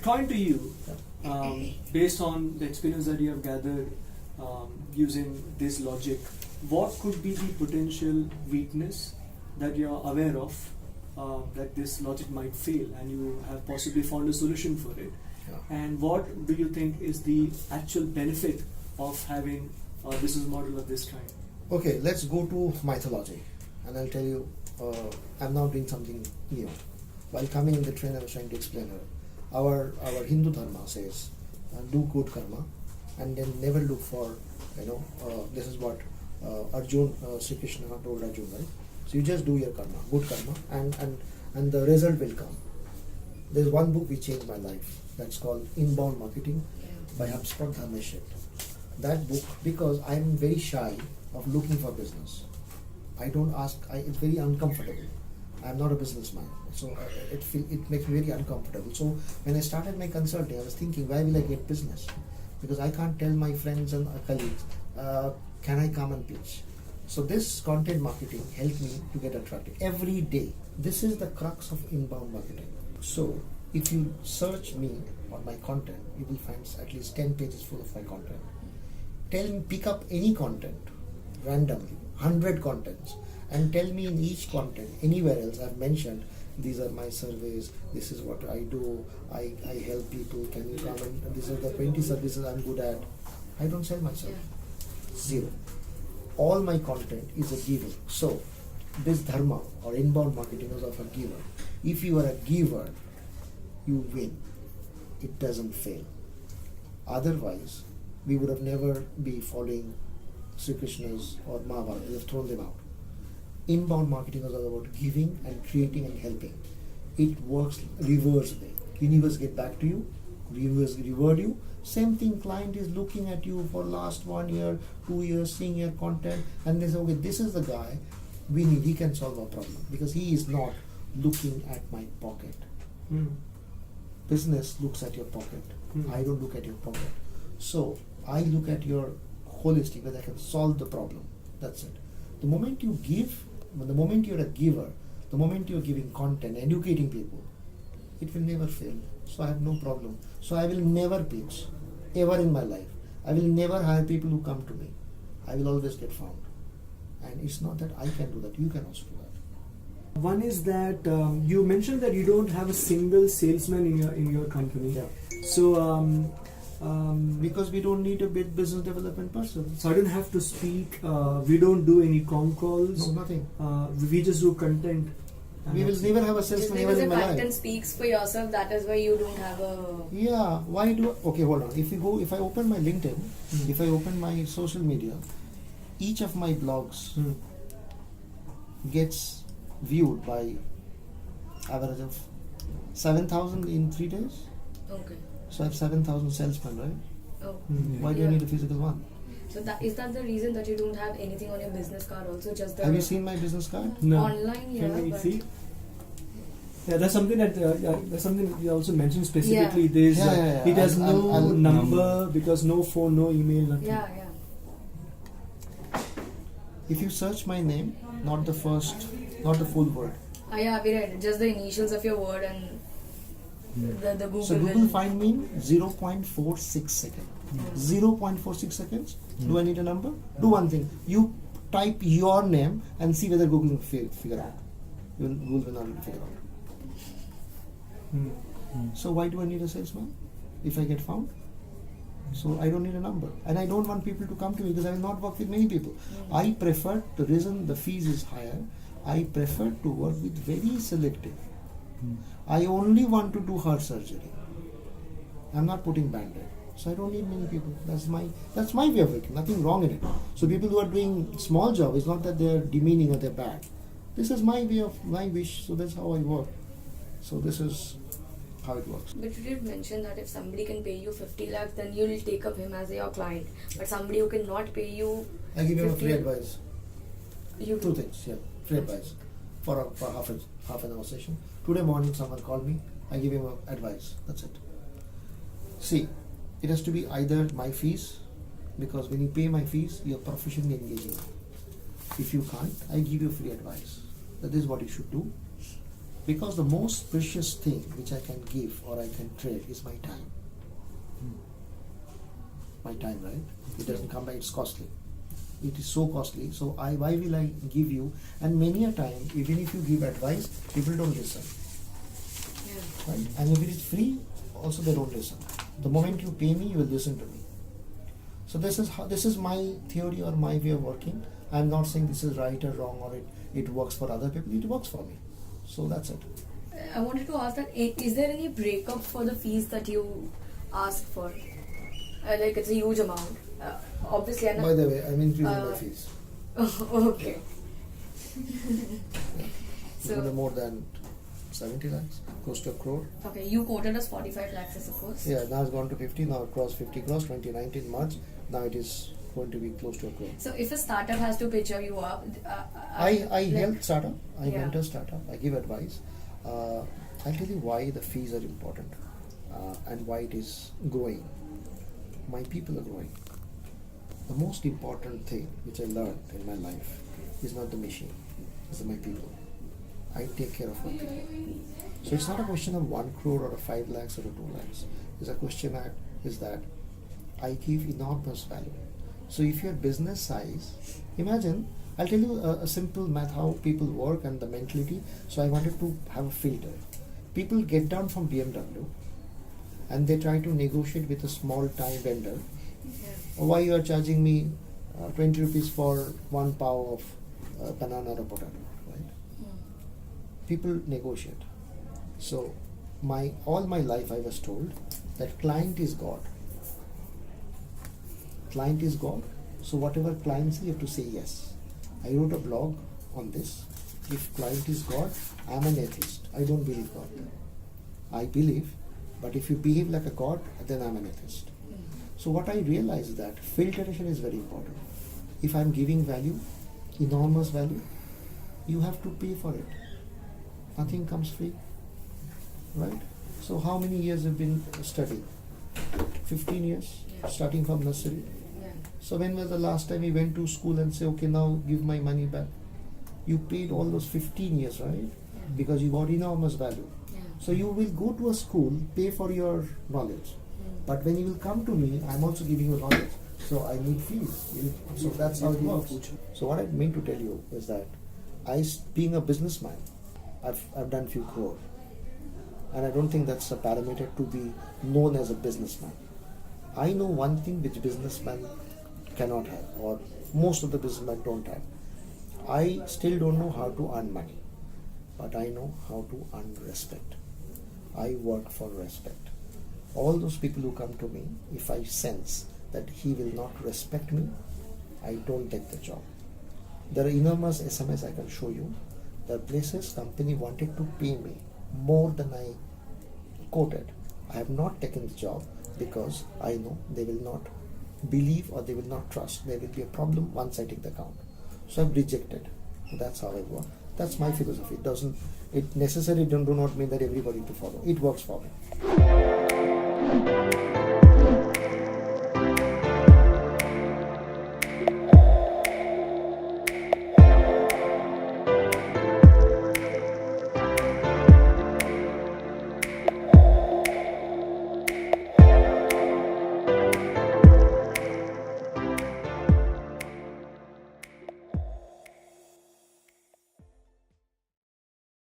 according to you, based on the experience that you have gathered using this logic, what could be the potential weakness that you are aware of that this logic might fail, and you have possibly found a solution for it? Yeah. And what do you think is the actual benefit of having a business model of this kind? Okay, let's go to mythology, and I'll tell you, I'm now doing something new. While coming in the train, I was trying to explain her. Our Hindu dharma says, do good karma, and then never look for, this is what Arjun, Sri Krishna told Arjun, right? So you just do your karma, good karma, and the result will come. There's one book which changed my life. That's called Inbound Marketing by HubSpot Dharmesh. That book, because I'm very shy of looking for business. I don't ask. It's very uncomfortable. I'm not a businessman, so it makes me very uncomfortable. So when I started my consulting, I was thinking, why will I get business? Because I can't tell my friends and colleagues, can I come and pitch? So this content marketing helped me to get attracted every day. This is the crux of inbound marketing. So if you search me on my content, you will find at least 10 pages full of my content. Tell me, pick up any content randomly, 100 contents, and tell me in each content, anywhere else I've mentioned, these are my surveys, this is what I do, I help people, can you come and these are the 20 services I'm good at. I don't sell myself. Zero. All my content is a giver. So this dharma or inbound marketing is of a giver. If you are a giver, you win. It doesn't fail. Otherwise, we would have never be following Sri Krishna's or Mahabharata. We have thrown them out. Inbound marketing is all about giving and creating and helping. It works reverse way. Universe get back to you, universe reward you. Same thing, client is looking at you for last 1 year, 2 years, seeing your content, and they say, okay, this is the guy we need, he can solve our problem, because he is not looking at my pocket. Business looks at your pocket. I don't look at your pocket. So I look at your holistic, whether I can solve the problem. That's it. The moment you give, the moment you're a giver, the moment you're giving content, educating people, it will never fail. So I have no problem. So I will never pitch, ever in my life. I will never hire people who come to me. I will always get found. And it's not that I can do that, you can also do that. One is that you mentioned that you don't have a single salesman in your company. Yeah. So because we don't need a big business development person. So I don't have to speak. We don't do any con calls. No, nothing. We just do content. We will never have a salesman ever in my life. Because the content speaks for yourself, that is why you don't have a... Yeah, why do... Okay, hold on. If I open my LinkedIn, if I open my social media, each of my blogs gets viewed by average of 7,000 in 3 days. Okay. So I have 7,000 salesmen, right? Oh. Why do I need a physical one? So is that the reason that you don't have anything on your business card also? Just the Have you seen my business card? No. Online, yeah. Can we but see? Yeah, that's something that that's something you also mentioned specifically. Yeah. There's Yeah. it has I'll number because no phone, no email, nothing. yeah. If you search my name, not the full word. Yeah, we read just the initials of your word and the Google. So Google find me in 0.46 seconds. 0.46 seconds. Do I need a number? Do one thing. You type your name and see whether Google will figure out. Google will not figure out. So why do I need a salesman if I get found? So I don't need a number, and I don't want people to come to me because I will not work with many people. I prefer, the reason the fees is higher, I prefer to work with very selective. I only want to do heart surgery. I'm not putting Band-Aid. So I don't need many people. That's my way of working. Nothing wrong in it. So people who are doing small job, it's not that they're demeaning or they're bad. This is my way of my wish. So that's how I work. So this is how it works. But you did mention that if somebody can pay you 50 lakhs, then you'll take up him as your client. But somebody who cannot pay you, I give him a 50 free advice. You Two things, yeah, free advice for half an hour session. Today morning, someone called me. I give him advice. That's it. See, it has to be either my fees, because when you pay my fees, you're professionally engaging. If you can't, I give you free advice. That is what you should do. Because the most precious thing which I can give or I can trade is my time. My time, right? It doesn't come by, it's costly. It is so costly. So why will I give you? And many a time, even if you give advice, people don't listen. Yeah. Right? And if it is free, also they don't listen. The moment you pay me, you will listen to me. So this is my theory or my way of working. I'm not saying this is right or wrong or it works for other people. It works for me. So that's it. I wanted to ask that, is there any breakup for the fees that you ask for? Like it's a huge amount. Obviously, By the way, I'm increasing my uh, fees. okay. So more than 70 lakhs, close to a crore. Okay, you quoted us 45 lakhs, I suppose. Yeah, now it's gone to 50, now it crossed 50 crores, 2019 March, now it is going to be close to a crore. So if a startup has to picture you up, I help startup, I Yeah. mentor startup, I give advice. I'll tell you why the fees are important and why it is growing. My people are growing. The most important thing which I learned in my life is not the machine, it's my people. I take care of my people. So it's not a question of 1 crore or a 5 lakhs or a 2 lakhs. It's a question is that I give enormous value. So if your business size, imagine, I'll tell you a simple math how people work and the mentality. So I wanted to have a filter. People get down from BMW and they try to negotiate with a small time vendor. Why you are charging me 20 rupees for 1 pav of banana or a potato, right? People negotiate. So all my life I was told that client is God. Client is God. So whatever client say, you have to say yes. I wrote a blog on this. If client is God, I am an atheist. I don't believe God. I believe, but if you behave like a God, then I am an atheist. So what I realized is that filtration is very important. If I am giving value, enormous value, you have to pay for it. Nothing comes free, right? So how many years have been studying? 15 years, starting from nursery. Yeah. So when was the last time you went to school and say, okay, now give my money back? You paid all those 15 years, right? Because you got enormous value. Yeah. So you will go to a school, pay for your knowledge. But when you will come to me, I'm also giving you knowledge. So I need fees. So that's how it works. So what I mean to tell you is that being a businessman, I've done few crore. And I don't think that's a parameter to be known as a businessman. I know one thing which businessmen cannot have, or most of the businessmen don't have. I still don't know how to earn money, but I know how to earn respect. I work for respect. All those people who come to me, if I sense that he will not respect me, I don't take the job. There are enormous SMS I can show you. There are places company wanted to pay me more than I quoted. I have not taken the job because I know they will not believe or they will not trust. There will be a problem once I take the account. So I've rejected. That's how I work. That's my philosophy. It necessarily do not mean that everybody to follow. It works for me.